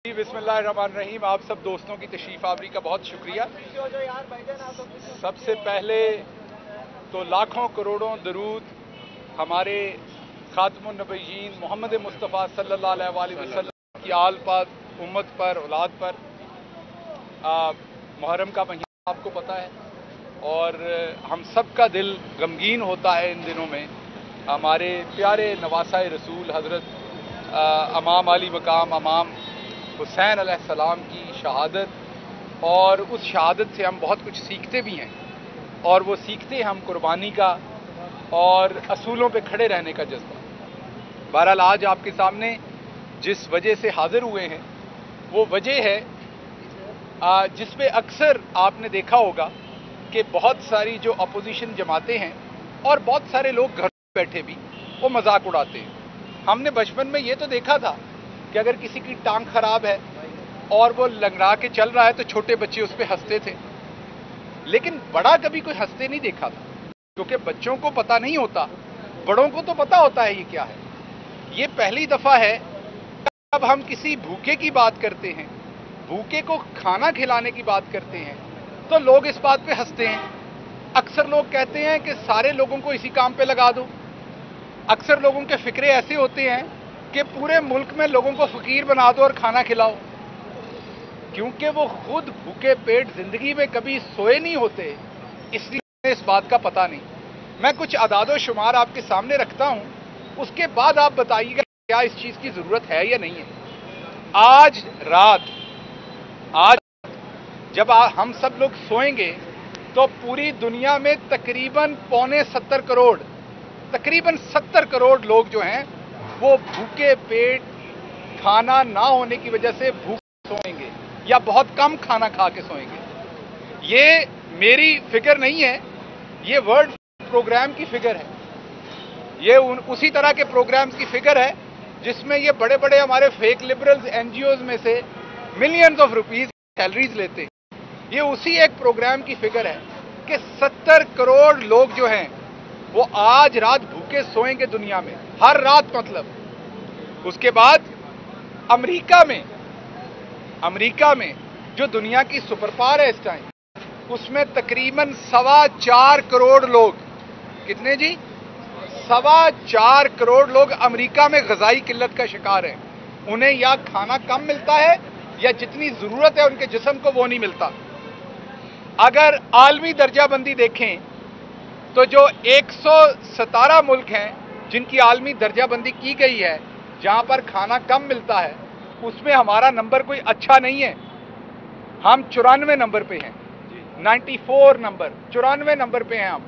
जी बिस्मिल्लाहिर्रहमानिर्रहीम। आप सब दोस्तों की तशरीफ़ आवरी का बहुत शुक्रिया। सबसे पहले तो लाखों करोड़ों दरूद हमारे खातमुन नबीयीन मोहम्मद मुस्तफ़ा सल्लल्लाहु अलैहि वसल्लम की आल पाक उम्मत पर, औलाद पर। मुहर्रम का महीना आपको पता है और हम सब का दिल गमगीन होता है इन दिनों में। हमारे प्यारे नवासा रसूल हज़रत इमाम अली मकाम इमाम हुसैन अलैहिस्सलाम की शहादत, और उस शहादत से हम बहुत कुछ सीखते भी हैं और वो सीखते हैं हम कुर्बानी का और असूलों पे खड़े रहने का जज्बा। बहरहाल आज आपके सामने जिस वजह से हाजिर हुए हैं वो वजह है जिसमें अक्सर आपने देखा होगा कि बहुत सारी जो अपोजिशन जमातें हैं और बहुत सारे लोग घर बैठे भी वो मजाक उड़ाते हैं। हमने बचपन में ये तो देखा था कि अगर किसी की टांग खराब है और वो लंगड़ा के चल रहा है तो छोटे बच्चे उस पर हंसते थे, लेकिन बड़ा कभी कोई हंसते नहीं देखा था, क्योंकि बच्चों को पता नहीं होता, बड़ों को तो पता होता है ये क्या है। ये पहली दफा है जब हम किसी भूखे की बात करते हैं, भूखे को खाना खिलाने की बात करते हैं तो लोग इस बात पे हंसते हैं। अक्सर लोग कहते हैं कि सारे लोगों को इसी काम पे लगा दो। अक्सर लोगों के फिक्रे ऐसे होते हैं कि पूरे मुल्क में लोगों को फकीर बना दो और खाना खिलाओ, क्योंकि वो खुद भूखे पेट जिंदगी में कभी सोए नहीं होते, इसलिए इस बात का पता नहीं। मैं कुछ अदादो शुमार आपके सामने रखता हूं, उसके बाद आप बताइएगा क्या इस चीज की जरूरत है या नहीं है। आज रात जब हम सब लोग सोएंगे तो पूरी दुनिया में तकरीबन 70 करोड़ लोग जो हैं वो भूखे पेट खाना ना होने की वजह से भूखे सोएंगे या बहुत कम खाना खा के सोएंगे। ये मेरी फिगर नहीं है, ये वर्ल्ड प्रोग्राम की फिगर है। ये उसी तरह के प्रोग्राम्स की फिगर है जिसमें ये बड़े बड़े हमारे फेक लिबरल्स एनजीओज में से मिलियंस ऑफ रुपीस सैलरीज लेते हैं। ये उसी एक प्रोग्राम की फिगर है कि 70 करोड़ लोग जो हैं वो आज रात भूखे सोएंगे दुनिया में, हर रात मतलब। उसके बाद अमेरिका में जो दुनिया की सुपर पावर है इस टाइम, उसमें तकरीबन 4.25 करोड़ लोग, कितने जी? 4.25 करोड़ लोग अमेरिका में ग़िज़ाई किल्लत का शिकार हैं। उन्हें या खाना कम मिलता है या जितनी जरूरत है उनके जिस्म को वो नहीं मिलता। अगर आलमी दर्जाबंदी देखें तो जो 117 मुल्क हैं जिनकी आलमी दर्जाबंदी की गई है जहां पर खाना कम मिलता है, उसमें हमारा नंबर कोई अच्छा नहीं है। हम 94 नंबर पे हैं, 94 नंबर, 94 नंबर पे हैं हम।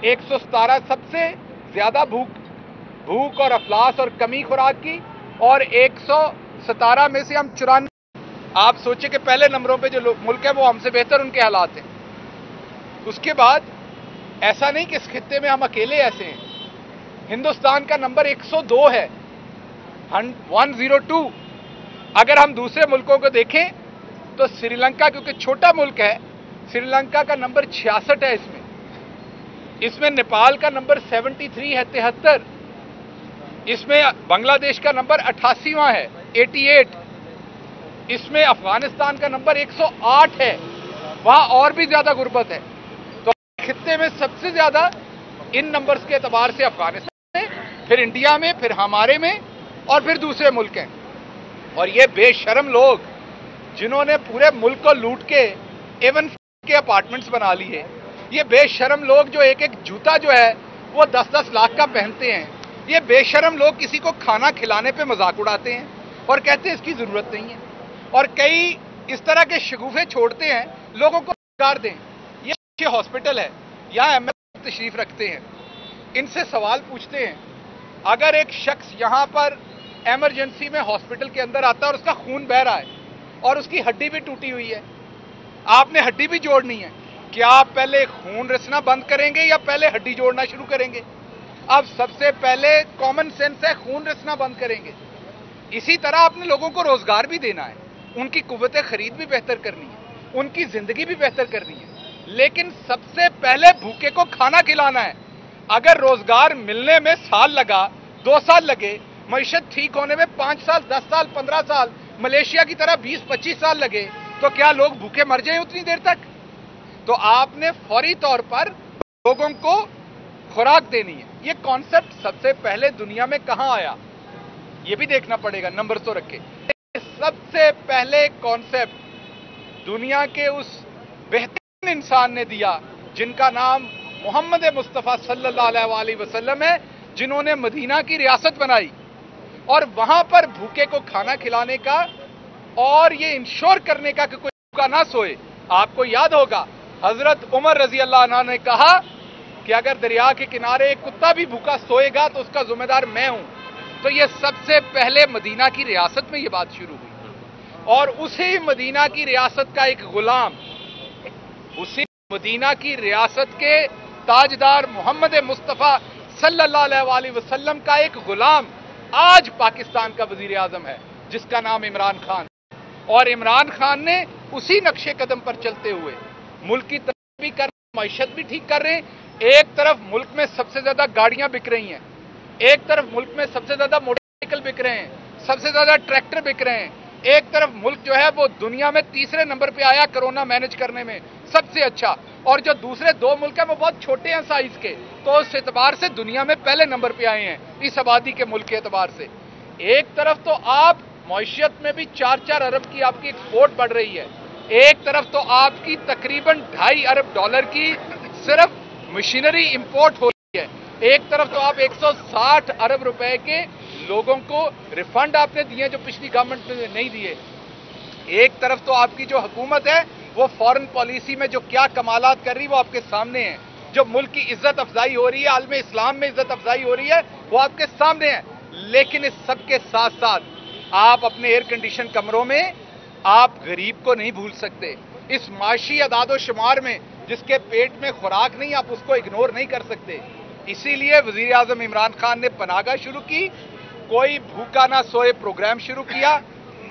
117 सबसे ज्यादा भूख और अफलास और कमी खुराक की, और 117 में से हम 94। आप सोचे कि पहले नंबरों पे जो मुल्क है वो हमसे बेहतर उनके हालात हैं। उसके बाद ऐसा नहीं कि इस खित्ते में हम अकेले ऐसे हैं। हिंदुस्तान का नंबर 102 है, 102। अगर हम दूसरे मुल्कों को देखें तो श्रीलंका, क्योंकि छोटा मुल्क है, श्रीलंका का नंबर 66 है। इसमें नेपाल का नंबर 73 है, 73। इसमें बांग्लादेश का नंबर 88वां है, 88। इसमें अफगानिस्तान का नंबर 108 है, वहां और भी ज्यादा गुर्बत है। तो खित्ते में सबसे ज्यादा इन नंबर्स के एतबार से अफगानिस्तान में, फिर इंडिया में, फिर हमारे में, और फिर दूसरे मुल्क हैं। और ये बेशर्म लोग जिन्होंने पूरे मुल्क को लूट के एवन के अपार्टमेंट्स बना लिए, ये बेशर्म लोग जो एक एक जूता जो है वो 10-10 लाख का पहनते हैं, ये बेशर्म लोग किसी को खाना खिलाने पे मजाक उड़ाते हैं और कहते हैं इसकी जरूरत नहीं है। और कई इस तरह के शगुफे छोड़ते हैं लोगों को रोजगार दें। ये अच्छे हॉस्पिटल है, यहाँ एमएलए तशरीफ रखते हैं, इनसे सवाल पूछते हैं। अगर एक शख्स यहाँ पर इमरजेंसी में हॉस्पिटल के अंदर आता है और उसका खून बह रहा है और उसकी हड्डी भी टूटी हुई है, आपने हड्डी भी जोड़नी है, क्या आप पहले खून रिसना बंद करेंगे या पहले हड्डी जोड़ना शुरू करेंगे? अब सबसे पहले कॉमन सेंस है, खून रिसना बंद करेंगे। इसी तरह आपने लोगों को रोजगार भी देना है, उनकी कुव्वत खरीद भी बेहतर करनी है, उनकी जिंदगी भी बेहतर करनी है, लेकिन सबसे पहले भूखे को खाना खिलाना है। अगर रोजगार मिलने में साल लगा, 2 साल लगे, मईशत ठीक होने में 5 साल, 10 साल, 15 साल, मलेशिया की तरह 20-25 साल लगे तो क्या लोग भूखे मर जाएं उतनी देर तक? तो आपने फौरी तौर पर लोगों को खुराक देनी है। ये कॉन्सेप्ट सबसे पहले दुनिया में कहां आया, ये भी देखना पड़ेगा, नंबर तो रखे। सबसे पहले कॉन्सेप्ट दुनिया के उस बेहतरीन इंसान ने दिया जिनका नाम मोहम्मद मुस्तफ़ा सल्लल्लाहु अलैहि वसल्लम है, जिन्होंने मदीना की रियासत बनाई और वहां पर भूखे को खाना खिलाने का और ये इंश्योर करने का कि कोई भूखा ना सोए। आपको याद होगा हजरत उमर रजी अल्लाह अन्हु ने कहा कि अगर दरिया के किनारे एक कुत्ता भी भूखा सोएगा तो उसका जिम्मेदार मैं हूं। तो ये सबसे पहले मदीना की रियासत में ये बात शुरू हुई और उसी मदीना की रियासत का एक गुलाम, उसी मदीना की रियासत के ताजदार मोहम्मद मुस्तफ़ा सल्लल्लाहु अलैहि वसल्लम का एक गुलाम आज पाकिस्तान का वजीर आजम है, जिसका नाम इमरान खान। और इमरान खान ने उसी नक्शे कदम पर चलते हुए मुल्क की तरक्की भी कर, मईशत भी ठीक कर रहे हैं। एक तरफ मुल्क में सबसे ज्यादा गाड़ियां बिक रही हैं, एक तरफ मुल्क में सबसे ज्यादा मोटरसाइकिल बिक रहे हैं, सबसे ज्यादा ट्रैक्टर बिक रहे हैं, एक तरफ मुल्क जो है वो दुनिया में तीसरे नंबर पे आया कोरोना मैनेज करने में सबसे अच्छा, और जो दूसरे दो मुल्क हैं वो बहुत छोटे हैं साइज के, तो उस एतबार से दुनिया में पहले नंबर पे आए हैं इस आबादी के मुल्क के एतबार से। एक तरफ तो आप मईशत में भी 4-4 अरब की आपकी एक्सपोर्ट बढ़ रही है, एक तरफ तो आपकी तकरीबन $2.5 अरब की सिर्फ मशीनरी इंपोर्ट हो रही है, एक तरफ तो आप 160 अरब रुपए के लोगों को रिफंड आपने दिए जो पिछली गवर्नमेंट ने नहीं दिए, एक तरफ तो आपकी जो हुकूमत है वो फॉरेन पॉलिसी में जो क्या कमालात कर रही है वो आपके सामने है, जो मुल्क की इज्जत अफजाई हो रही है, आलम इस्लाम में इज्जत अफजाई हो रही है, वो आपके सामने है। लेकिन इस सब के साथ साथ आप अपने एयर कंडीशन कमरों में आप गरीब को नहीं भूल सकते। इस माशी अदादो शुमार में जिसके पेट में खुराक नहीं, आप उसको इग्नोर नहीं कर सकते। इसीलिए वजीर आजम इमरान खान ने पनागा शुरू की, कोई भूखा ना सोए प्रोग्राम शुरू किया।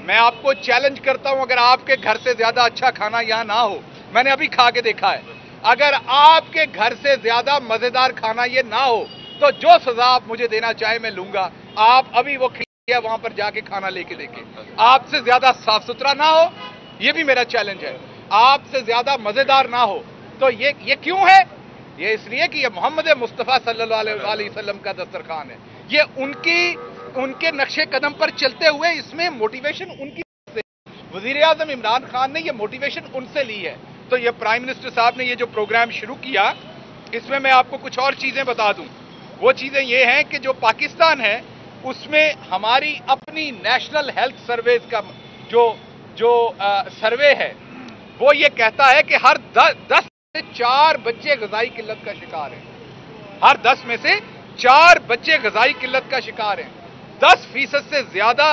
मैं आपको चैलेंज करता हूं, अगर आपके घर से ज्यादा अच्छा खाना यहां ना हो, मैंने अभी खा के देखा है, अगर आपके घर से ज्यादा मजेदार खाना ये ना हो तो जो सजा आप मुझे देना चाहे मैं लूंगा। आप अभी वो खिलाइए, वहां पर जाके खाना लेके देखें, आपसे ज्यादा साफ सुथरा ना हो, ये भी मेरा चैलेंज है, आपसे ज्यादा मजेदार ना हो। तो ये क्यों है? ये इसलिए कि ये मोहम्मद मुस्तफ़ा सल्लल्लाहु अलैहि वसल्लम का दस्तरखान है, ये उनके नक्शे कदम पर चलते हुए इसमें मोटिवेशन उनकी से, वजीर आजम इमरान खान ने ये मोटिवेशन उनसे ली है। तो ये प्राइम मिनिस्टर साहब ने ये जो प्रोग्राम शुरू किया, इसमें मैं आपको कुछ और चीजें बता दूं। वो चीजें ये हैं कि जो पाकिस्तान है उसमें हमारी अपनी नेशनल हेल्थ सर्विस का जो सर्वे है वो ये कहता है कि हर 10 में 4 बच्चे ग़िज़ाई किल्लत का शिकार हैं, हर 10 में से 4 बच्चे ग़िज़ाई किल्लत का शिकार हैं। 10% से ज्यादा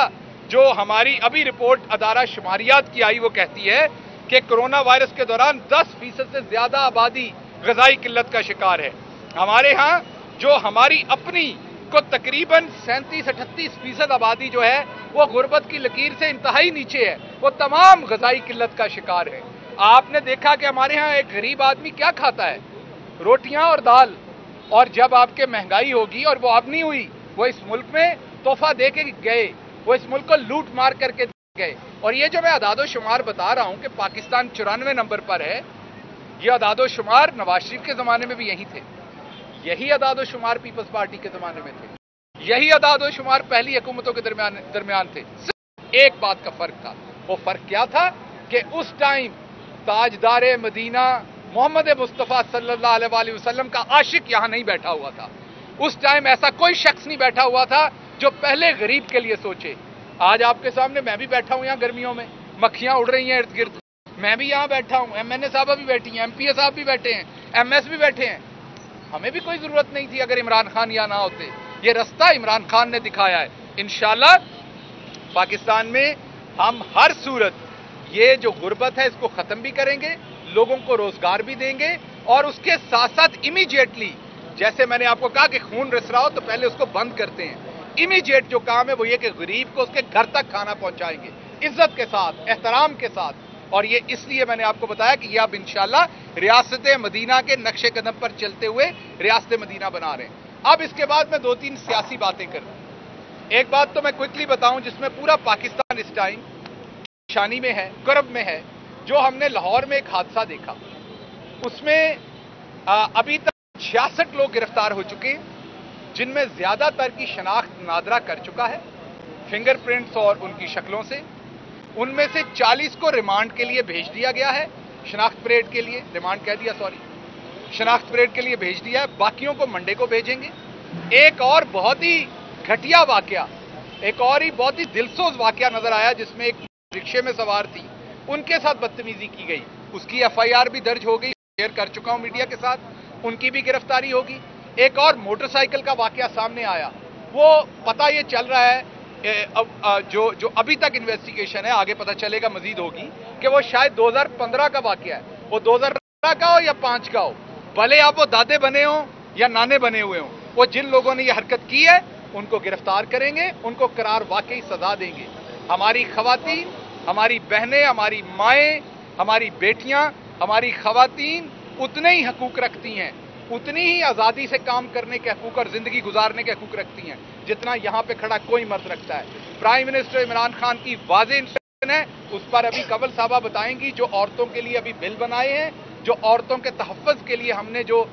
जो हमारी अभी रिपोर्ट अदारा शुमारियात की आई वो कहती है कि कोरोना वायरस के दौरान 10% से ज्यादा आबादी ग़िज़ाई किल्लत का शिकार है। हमारे यहाँ जो हमारी अपनी को तकरीबन 37-38% आबादी जो है वो गुर्बत की लकीर से इंतहाई नीचे है, वो तमाम ग़िज़ाई किल्लत का शिकार है। आपने देखा कि हमारे यहाँ एक गरीब आदमी क्या खाता है? रोटियां और दाल। और जब आपके महंगाई होगी, और वो अब नहीं हुई, वो इस मुल्क में तोहफा दे के गए, वो इस मुल्क को लूट मार करके गए। और ये जो मैं अदादो शुमार बता रहा हूं कि पाकिस्तान 94 नंबर पर है, ये अदादो शुमार नवाज शरीफ के जमाने में भी यही थे, यही अदादो शुमार पीपल्स पार्टी के जमाने में थे, यही अदादो शुमार पहली हुकूमतों के दरमियान थे। सिर्फ एक बात का फर्क था, वो फर्क क्या था कि उस टाइम ताजदारे मदीना मोहम्मद मुस्तफ़ा सल्लल्लाहु अलैहि वसल्लम का आशिक यहां नहीं बैठा हुआ था। उस टाइम ऐसा कोई शख्स नहीं बैठा हुआ था जो पहले गरीब के लिए सोचे। आज आपके सामने मैं भी बैठा हूं यहां गर्मियों में, मक्खियां उड़ रही हैं इर्द गिर्द, मैं भी यहां बैठा हूं, MNA साहब भी बैठी हैं, MPA साहब भी बैठे हैं, MS भी बैठे हैं। हमें भी कोई जरूरत नहीं थी अगर इमरान खान यहां ना होते। ये रास्ता इमरान खान ने दिखाया है। इंशाल्लाह पाकिस्तान में हम हर सूरत ये जो गुर्बत है इसको खत्म भी करेंगे, लोगों को रोजगार भी देंगे, और उसके साथ साथ इमीडिएटली, जैसे मैंने आपको कहा कि खून रिस रहा हो तो पहले उसको बंद करते हैं, इमीडिएट जो काम है वो ये कि गरीब को उसके घर तक खाना पहुंचाएंगे, इज्जत के साथ, एहतराम के साथ। और ये इसलिए मैंने आपको बताया कि ये अब इंशाल्लाह रियासत मदीना के नक्शे कदम पर चलते हुए रियासत मदीना बना रहे हैं। अब इसके बाद मैं 2-3 सियासी बातें करूं। एक बात तो मैं क्विकली बताऊं जिसमें पूरा पाकिस्तान इस टाइम परेशानी में है, कर्ब में है। जो हमने लाहौर में एक हादसा देखा, उसमें अभी तक 66 लोग गिरफ्तार हो चुके हैं, जिनमें ज्यादातर की शनाख्त नादरा कर चुका है फिंगरप्रिंट्स और उनकी शक्लों से। उनमें से 40 को रिमांड के लिए भेज दिया गया है, शनाख्त परेड के लिए, रिमांड कह दिया सॉरी, शनाख्त परेड के लिए भेज दिया है। बाकियों को मंडे को भेजेंगे। एक और बहुत ही घटिया वाकया, एक और ही बहुत ही दिलसोज वाकया नजर आया, जिसमें एक रिक्शे में सवार थी, उनके साथ बदतमीजी की गई। उसकी FIR भी दर्ज हो गई, शेयर कर चुका हूं मीडिया के साथ, उनकी भी गिरफ्तारी होगी। एक और मोटरसाइकिल का वाकया सामने आया, वो पता ये चल रहा है, जो अभी तक इन्वेस्टिगेशन है, आगे पता चलेगा, मजीद होगी, कि वो शायद 2015 का वाकया है। वो 2015 का हो या 5 का हो, भले आप वो दादे बने हो या नाने बने हुए हो, वो जिन लोगों ने ये हरकत की है उनको गिरफ्तार करेंगे, उनको करार वाकई सजा देंगे। हमारी खवातीन, हमारी बहनें, हमारी माएं, हमारी बेटियां, हमारी खवातीन उतने ही हकूक रखती हैं, उतनी ही आज़ादी से काम करने के हकूक और जिंदगी गुजारने के हकूक रखती हैं, जितना यहां पे खड़ा कोई मर्द रखता है। प्राइम मिनिस्टर इमरान खान की वाज़ेह इंस्ट्रक्शन है, उस पर अभी कंवल साहबा बताएंगी। जो औरतों के लिए अभी बिल बनाए हैं, जो औरतों के तहफ़्फ़ुज़ के लिए हमने जो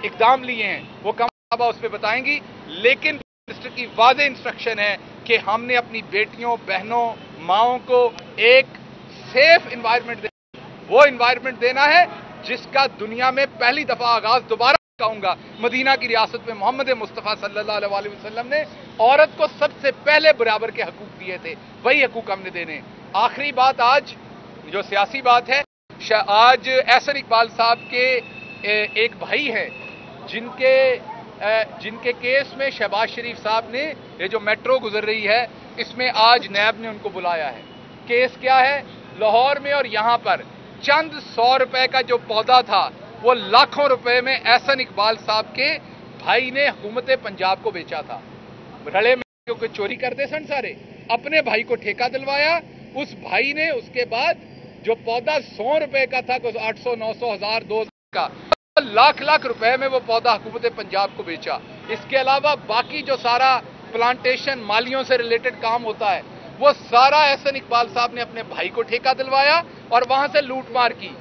इक़दाम लिए हैं, वो कंवल साहबा उस पर बताएंगी। लेकिन मिनिस्टर की वाज़ेह इंस्ट्रक्शन है कि हमने अपनी बेटियों, बहनों, माओं को एक सेफ इन्वायरमेंट वो इन्वायरमेंट देना है जिसका दुनिया में पहली दफा आगाज, दोबारा कहूंगा, मदीना की रियासत में मोहम्मद मुस्तफ़ा सल्लल्लाहु अलैहि वसल्लम ने औरत को सबसे पहले बराबर के हकूक दिए थे, वही हकूक हमने देने। आखिरी बात, आज जो सियासी बात है, आज एहसन इकबाल साहब के एक भाई हैं जिनके केस में शहबाज शरीफ साहब ने, ये जो मेट्रो गुजर रही है, इसमें आज नैब ने उनको बुलाया है। केस क्या है? लाहौर में और यहां पर चंद 100 रुपए का जो पौधा था, वो लाखों रुपए में एहसन इकबाल साहब के भाई ने हुकूमत पंजाब को बेचा था। रले में क्योंकि चोरी करते सन सारे, अपने भाई को ठेका दिलवाया। उस भाई ने उसके बाद जो पौधा 100 रुपए का था, कुछ 800, 900, 1000, 2000 का, लाख लाख रुपए में वो पौधा हुकूमत पंजाब को बेचा। इसके अलावा बाकी जो सारा प्लांटेशन, मालियों से रिलेटेड काम होता है, वो सारा एहसन इकबाल साहब ने अपने भाई को ठेका दिलवाया और वहां से लूटमार की।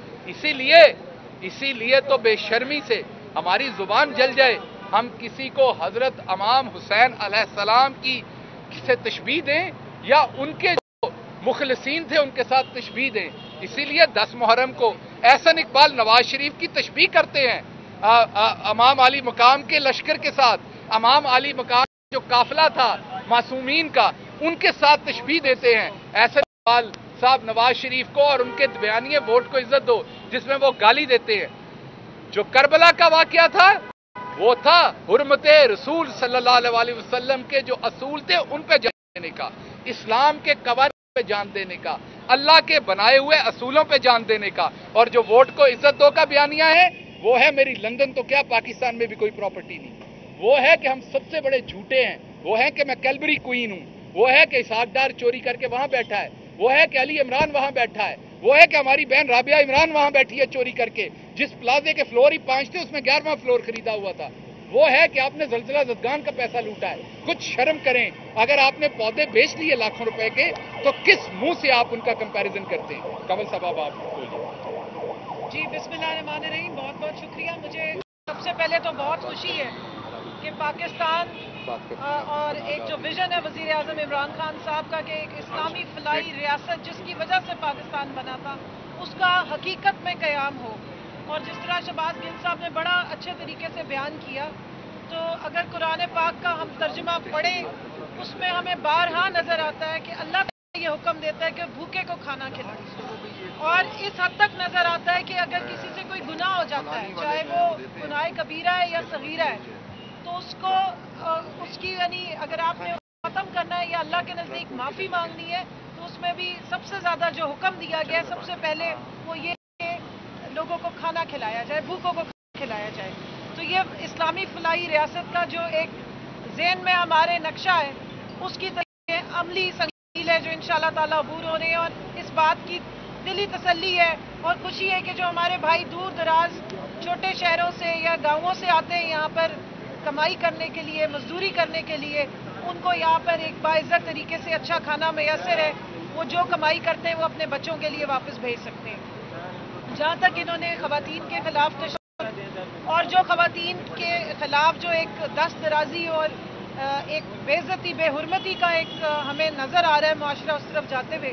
इसीलिए तो बेशर्मी से हमारी जुबान जल जाए, हम किसी को हजरत इमाम हुसैन अलैहिस्सलाम की से तशबीह दें या उनके जो मुखलिसीन थे उनके साथ तशबीह दें। इसीलिए 10 मुहर्रम को एहसन इकबाल नवाज शरीफ की तशबीह करते हैं इमाम अली मकाम के लश्कर के साथ। इमाम अली मकाम जो काफिला था मासूमीन का, उनके साथ तशबीह देते हैं। एहसन इकबाल साहब नवाज शरीफ को और उनके बयानिए वोट को इज्जत दो, जिसमें वो गाली देते हैं। जो करबला का वाकया था, वो था हुर्मते रसूल सल्लल्लाहु अलैहि वसल्लम के जो असूल थे उन पे जान देने का, इस्लाम के कवानीन पे जान देने का, अल्लाह के बनाए हुए असूलों पे जान देने का। और जो वोट को इज्जत दो का बयानिया है, वो है मेरी लंदन तो क्या पाकिस्तान में भी कोई प्रॉपर्टी नहीं, वो है कि हम सबसे बड़े झूठे हैं, वो है कि मैं कैलबरी क्वीन हूं, वो है कि इसहाक डार चोरी करके वहां बैठा है, वो है कि अली इमरान वहां बैठा है, वो है कि हमारी बहन राबिया इमरान वहां बैठी है चोरी करके, जिस प्लाजे के फ्लोर ही 5 थे उसमें 11वां फ्लोर खरीदा हुआ था, वो है कि आपने जलजला जदगान का पैसा लूटा है। कुछ शर्म करें। अगर आपने पौधे बेच लिए लाखों रुपए के, तो किस मुंह से आप उनका कंपैरिजन करते हैं? कंवल साहब आप बोलिए। जी, बिस्मिल्लाहिर्रहमानिर्रहीम। बहुत बहुत शुक्रिया। मुझे सबसे पहले तो बहुत खुशी है कि पाकिस्तान और एक जो विजन है वज़ीर आज़म इमरान खान साहब का कि एक इस्लामी फलाई रियासत जिसकी वजह से पाकिस्तान बना था, उसका हकीकत में क़याम हो। और जिस तरह शहबाज गिल साहब ने बड़ा अच्छे तरीके से बयान किया, तो अगर कुरान पाक का हम तर्जुमा पढ़ें, उसमें हमें बारहा नज़र आता है कि अल्लाह ये हुक्म देता है कि भूखे को खाना खिलाएं। और इस हद तक नज़र आता है कि अगर किसी से कोई गुनाह हो जाता है, चाहे वो गुनाह कबीरा है या सगीरा है, तो उसको उसकी यानी अगर आपने ख़त्म करना है या अल्लाह के नज़दीक माफ़ी मांगनी है, तो उसमें भी सबसे ज़्यादा जो हुक्म दिया गया है, सबसे पहले वो ये कि लोगों को खाना खिलाया जाए, भूखों को खाना खिलाया जाए। तो ये इस्लामी फलाई रियासत का जो एक ज़हन में हमारे नक्शा है, उसकी अमली संगील है जो इंशाअल्लाह ताला अबूर हो रहे हैं। और इस बात की दिली तसल्ली है और खुशी है कि जो हमारे भाई दूर दराज छोटे शहरों से या गाँवों से आते हैं यहाँ पर कमाई करने के लिए, मजदूरी करने के लिए, उनको यहाँ पर एक बाइज्जत तरीके से अच्छा खाना मैसर है। وہ جو کمائی کرتے ہیں وہ اپنے بچوں کے لیے واپس بھیج سکتے ہیں. جہاں تک انہوں نے خواتین کے خلاف تشدد اور جو خواتین کے خلاف جو ایک دست درازی اور ایک بے عزتی بے حرمتی کا ایک ہمیں نظر آ رہا ہے معاشرہ اس طرف جاتے ہوئے،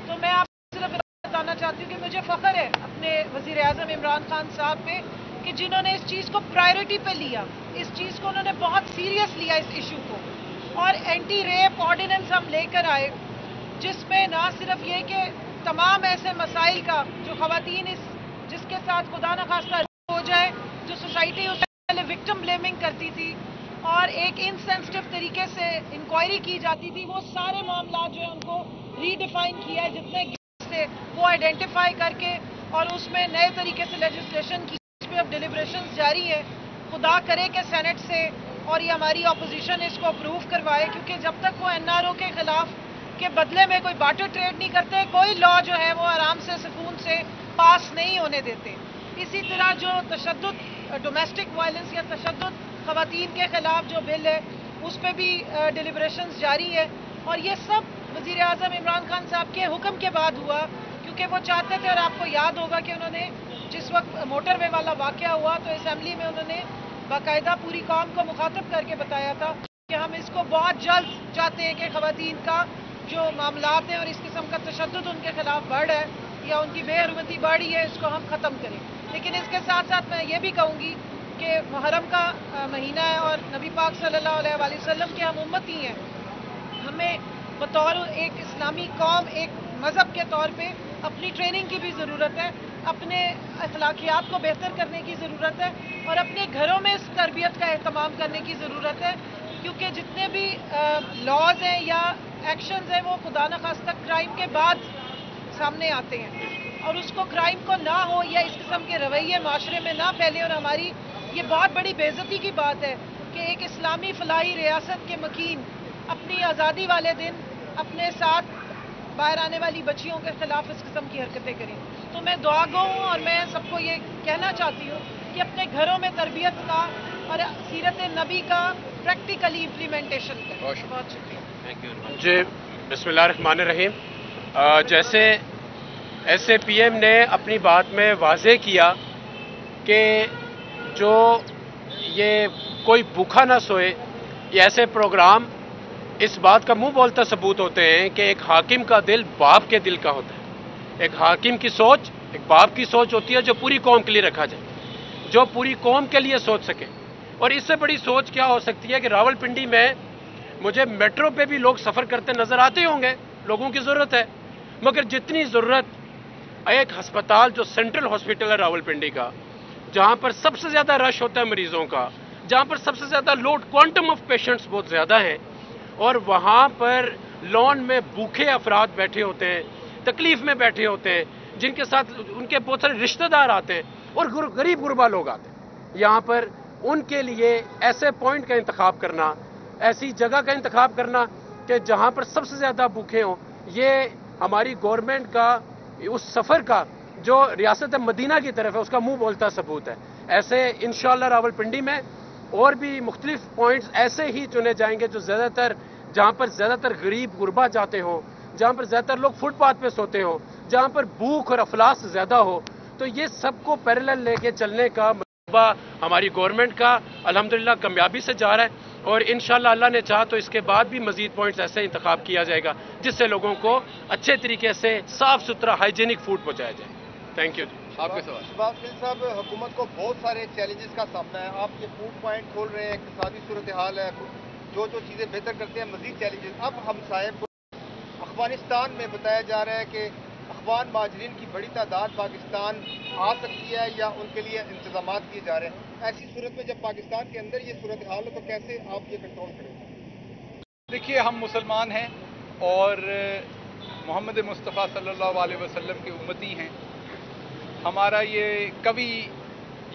تو میں آپ کو صرف بتانا چاہتی ہوں کہ مجھے فخر ہے اپنے وزیر اعظم عمران خان صاحب پہ کہ جنہوں نے اس چیز کو پرائیورٹی پہ لیا، اس چیز کو انہوں نے بہت سیریس لیا اس ایشو کو، اور اینٹی ریپ آرڈیننس ہم لے کر آئے جس میں نہ صرف یہ کہ تمام ایسے مسائل کا جو خواتین جس کے ساتھ خدا نخواستہ ہو جائے، جو سوسائٹی اس پہلے وکٹم بلیمنگ کرتی تھی اور ایک انسینسٹیو طریقے سے انکوائری کی جاتی تھی، وہ سارے معاملات جو ہیں ان کو ری ڈیفائن کیا ہے، جتنے تھے وہ آئیڈینٹیفائی کر کے اور اس میں نئے طریقے سے لیجسلیشن کی. اس پہ اب ڈیلیبریشنز جاری ہے. خدا کرے کہ سینٹ سے اور یہ ہماری اپوزیشن اس کو اپروو کروائے، کیونکہ جب تک وہ این آر او کے خلاف کے بدلے میں کوئی بارٹر ٹریڈ نہیں کرتے، کوئی لا جو ہے وہ آرام سے سکون سے پاس نہیں ہونے دیتے. اسی طرح جو تشدد ڈومیسٹک وائلنس یا تشدد خواتین کے خلاف جو بل ہے اس پہ بھی ڈیلیبریشنز جاری ہے، اور یہ سب وزیر اعظم عمران خان صاحب کے حکم کے بعد ہوا، کیونکہ وہ چاہتے تھے، اور آپ کو یاد ہوگا کہ انہوں نے جس وقت موٹر وے والا واقعہ ہوا تو اسمبلی میں انہوں نے باقاعدہ پوری قوم کو مخاطب کر کے بتایا تھا کہ ہم اس کو بہت جلد چاہتے ہیں کہ خواتین کا جو معاملات ہیں اور اس قسم کا تشدد ان کے خلاف بڑھ ہے یا ان کی بے حرمتی بڑھی ہے، اس کو ہم ختم کریں. لیکن اس کے ساتھ ساتھ میں یہ بھی کہوں گی کہ محرم کا مہینہ ہے اور نبی پاک صلی اللہ علیہ وآلہ وسلم کے ہم امتی ہیں. ہمیں بطور ایک اسلامی قوم، ایک مذہب کے طور پہ اپنی ٹریننگ کی بھی ضرورت ہے، اپنے اخلاقیات کو بہتر کرنے کی ضرورت ہے، اور اپنے گھروں میں اس تربیت کا اہتمام کرنے کی ضرورت ہے، کیونکہ جتنے بھی لاز ہیں یا ایکشنز ہیں وہ خدا نخواستہ کرائم کے بعد سامنے آتے ہیں، اور اس کو کرائم کو نہ ہو یا اس قسم کے رویے معاشرے میں نہ پھیلے. اور ہماری یہ بہت بڑی بے عزتی کی بات ہے کہ ایک اسلامی فلاحی ریاست کے مکین اپنی آزادی والے دن اپنے ساتھ باہر آنے والی بچیوں کے خلاف اس قسم کی حرکتیں کریں. تو میں دعا گو ہوں اور میں سب کو یہ کہنا چاہتی ہوں کہ اپنے گھروں میں تربیت کا اور سیرت نبی کا پریکٹیکلی امپلیمنٹیشن کریں. بہت شکریہ. جی بسم اللہ الرحمن الرحیم. جیسے ایس اے پی ایم نے اپنی بات میں واضح کیا کہ جو یہ کوئی بھوکا نہ سوئے، یہ ایسے پروگرام اس بات کا منہ بولتا ثبوت ہوتے ہیں کہ ایک حاکم کا دل باپ کے دل کا ہوتا ہے. ایک حاکم کی سوچ ایک باپ کی سوچ ہوتی ہے جو پوری قوم کے لیے رکھا جائے، جو پوری قوم کے لیے سوچ سکے. اور اس سے بڑی سوچ کیا ہو سکتی ہے کہ راول پنڈی میں مجھے میٹرو پہ بھی لوگ سفر کرتے نظر آتے ہوں گے، لوگوں کی ضرورت ہے، مگر جتنی ضرورت ایک ہسپتال جو سینٹرل ہاسپٹل ہے راول پنڈی کا، جہاں پر سب سے زیادہ رش ہوتا ہے مریضوں کا، جہاں پر سب سے زیادہ لوڈ کوانٹم آف پیشنٹس بہت زیادہ ہیں، اور وہاں پر لان میں بھوکے افراد بیٹھے ہوتے ہیں، تکلیف میں بیٹھے ہوتے ہیں، جن کے ساتھ ان کے بہت سارے رشتہ دار آتے ہیں اور غریب غربا لوگ آتے ہیں. یہاں پر ان کے لیے ایسے پوائنٹ کا انتخاب کرنا، ایسی جگہ کا انتخاب کرنا کہ جہاں پر سب سے زیادہ بھوکے ہوں، یہ ہماری گورنمنٹ کا اس سفر کا جو ریاست مدینہ کی طرف ہے اس کا منہ بولتا ثبوت ہے. ایسے انشاءاللہ راول پنڈی میں اور بھی مختلف پوائنٹس ایسے ہی چنے جائیں گے جو زیادہ تر جہاں پر زیادہ تر غریب غربا جاتے ہوں، جہاں پر زیادہ تر لوگ فٹ پاتھ پہ سوتے ہوں، جہاں پر بھوک اور افلاس زیادہ ہو. تو یہ سب کو پیرلل لے کے چلنے کا منصوبہ ہماری گورنمنٹ کا الحمدللہ کامیابی سے جا رہا ہے، اور انشاءاللہ اللہ نے چاہا تو اس کے بعد بھی مزید پوائنٹس ایسے انتخاب کیا جائے گا جس سے لوگوں کو اچھے طریقے سے صاف ستھرا ہائیجینک فوڈ پہنچایا جائے. Thank you. آپ کے سوال. شہباز خلیل صاحب، حکومت کو بہت سارے چیلنجز کا سامنا ہے. آپ یہ فوڈ پوائنٹ کھول رہے ہیں، اقتصادی صورتحال ہے، جو چیزیں بہتر کرتے ہیں، مزید چیلنجز. اب ہمسائے افغانستان میں بتایا جا رہا ہے کہ افغان مہاجرین کی بڑی تعداد پاکستان آ سکتی ہے یا ان کے لیے انتظامات کیے جا رہے ہیں. ایسی صورت میں جب پاکستان کے اندر یہ صورتحال ہو تو کیسے آپ یہ کنٹرول کریں گے؟ دیکھیے، ہم مسلمان ہیں اور محمد مصطفیٰ صلی اللہ علیہ وسلم کے امتی ہیں. ہمارا یہ کبھی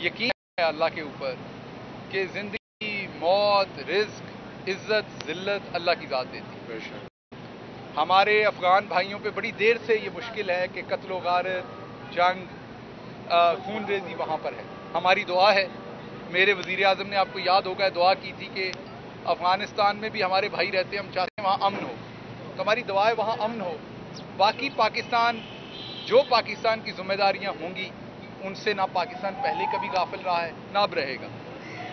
یقین ہے اللہ کے اوپر کہ زندگی، موت، رزق، عزت، ذلت اللہ کی ذات دیتی ہے. ہمارے افغان بھائیوں پہ بڑی دیر سے یہ مشکل ہے کہ قتل و غارت، جنگ، خون ریزی وہاں پر ہے. ہماری دعا ہے، میرے وزیر اعظم نے آپ کو یاد ہوگا دعا کی تھی کہ افغانستان میں بھی ہمارے بھائی رہتے ہیں، ہم چاہتے ہیں وہاں امن ہو. تو ہماری دعا ہے وہاں امن ہو. बाकी पाकिस्तान जो पाकिस्तान की जिम्मेदारियां होंगी उनसे ना पाकिस्तान पहले कभी गाफिल रहा है ना अब रहेगा।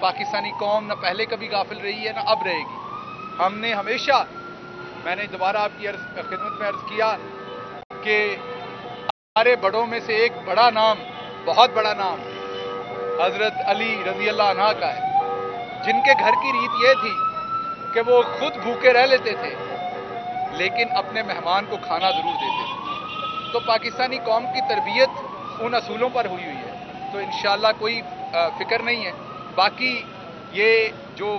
पाकिस्तानी कौम ना पहले कभी गाफिल रही है ना अब रहेगी। हमने हमेशा, मैंने दोबारा आपकी खिदमत में अर्ज किया कि हमारे बड़ों में से एक बड़ा नाम, बहुत बड़ा नाम हजरत अली रजी अल्लाह अन्हा का है, जिनके घर की रीत ये थी कि वो खुद भूखे रह लेते थे लेकिन अपने मेहमान को खाना जरूर देते थे। तो पाकिस्तानी कौम की तरबियत उन असूलों पर हुई है, तो इंशाअल्लाह कोई फिक्र नहीं है। बाकी ये जो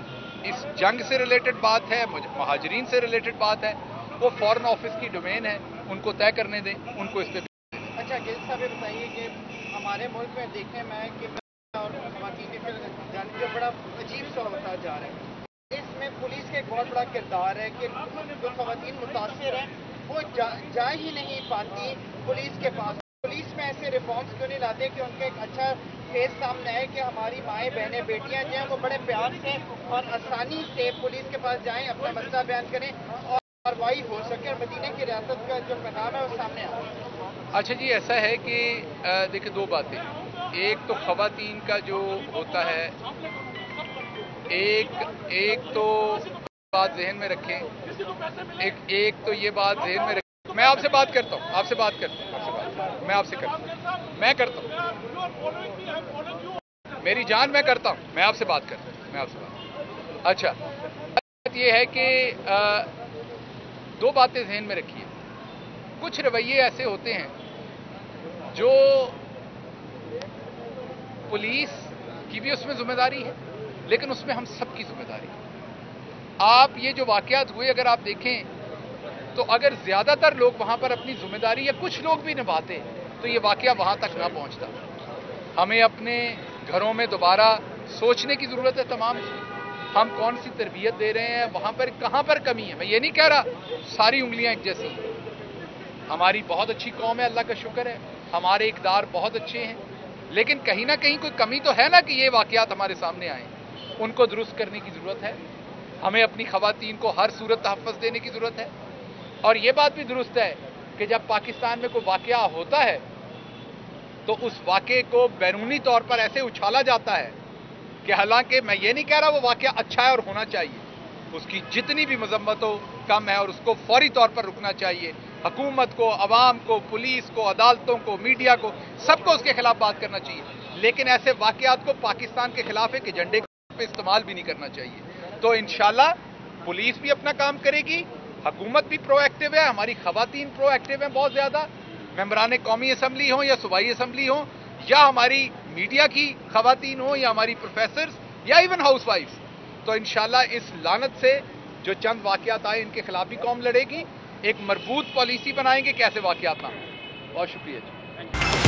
इस जंग से रिलेटेड बात है, महाजरीन से रिलेटेड बात है, वो फॉरेन ऑफिस की डोमेन है, उनको तय करने दें, उनको इस पर। अच्छा गिल साहब, ये बताइए कि हमारे मुल्क में देखने में कि और ख़वातीन के जंग जो बड़ा अजीब सा होता जा रहा है, इसमें पुलिस का एक बहुत बड़ा किरदार है कि जो ख़वातीन मुतासिर हैं वो जा ही नहीं पाती पुलिस के पास। पुलिस में ऐसे रिफॉर्म्स क्यों नहीं लाते कि उनका एक अच्छा फेस सामने आए कि हमारी माएँ बहनें बेटियाँ जो हैं वो बड़े प्यार से और आसानी से पुलिस के पास जाएं, अपना मसला बयान करें और कार्रवाई हो सके और मदीने की रियासत का जो पैगाम है वो सामने आए। अच्छा जी, ऐसा है कि देखिए दो बातें, एक तो ख़वातीन का जो होता है, एक तो बात जहन में रखें, एक तो ये बात जहन में रखें। मैं आपसे बात करता हूँ, मैं आपसे करता हूँ, मैं करता हूँ, मेरी जान मैं करता हूँ, मैं आपसे बात करता हूँ, मैं आपसे बात। अच्छा, बात ये है कि दो बातें जहन में रखिए। कुछ रवैये ऐसे होते हैं जो पुलिस की भी उसमें जिम्मेदारी है, लेकिन उसमें हम सबकी जिम्मेदारी है। आप ये जो वाकयात हुए अगर आप देखें तो अगर ज्यादातर लोग वहां पर अपनी जिम्मेदारी या कुछ लोग भी निभाते तो ये वाकया वहां तक ना पहुंचता। हमें अपने घरों में दोबारा सोचने की जरूरत है तमाम। हम कौन सी तरबियत दे रहे हैं, वहां पर कहां पर कमी है। मैं ये नहीं कह रहा सारी उंगलियां एक जैसी। हमारी बहुत अच्छी कौम है, अल्लाह का शुक्र है, हमारे इक़दार बहुत अच्छे हैं, लेकिन कहीं ना कहीं कोई कमी तो है ना कि ये वाकयात हमारे सामने आए। उनको दुरुस्त करने की जरूरत है। हमें अपनी ख़वातीन को हर सूरत तहफ़्फ़ुज़ देने की जरूरत है। और ये बात भी दुरुस्त है कि जब पाकिस्तान में कोई वाकया होता है तो उस वाकये को बैरूनी तौर पर ऐसे उछाला जाता है कि हालांकि मैं ये नहीं कह रहा वो वाकया अच्छा है और होना चाहिए, उसकी जितनी भी मजम्मत हो कम है और उसको फौरी तौर पर रुकना चाहिए। हुकूमत को, अवाम को, पुलिस को, अदालतों को, मीडिया को, सबको उसके खिलाफ बात करना चाहिए, लेकिन ऐसे वाकयात को पाकिस्तान के खिलाफ एक एजेंडे पे इस्तेमाल भी नहीं करना चाहिए। तो इंशाल्लाह पुलिस भी अपना काम करेगी, हुकूमत भी प्रोएक्टिव है, हमारी ख़वातीन प्रोएक्टिव हैं बहुत ज़्यादा, मेंबरान कौमी असम्बली हों या सूबाई असम्बली हों या हमारी मीडिया की ख़वातीन हों या हमारी प्रोफेसर्स या इवन हाउस वाइफ्स। तो इंशाल्लाह इस लानत से जो चंद वाकयात आए इनके खिलाफ भी कौम लड़ेगी, एक मजबूत पॉलिसी बनाएंगे कैसे वाकयात ना हो। बहुत शुक्रिया जी।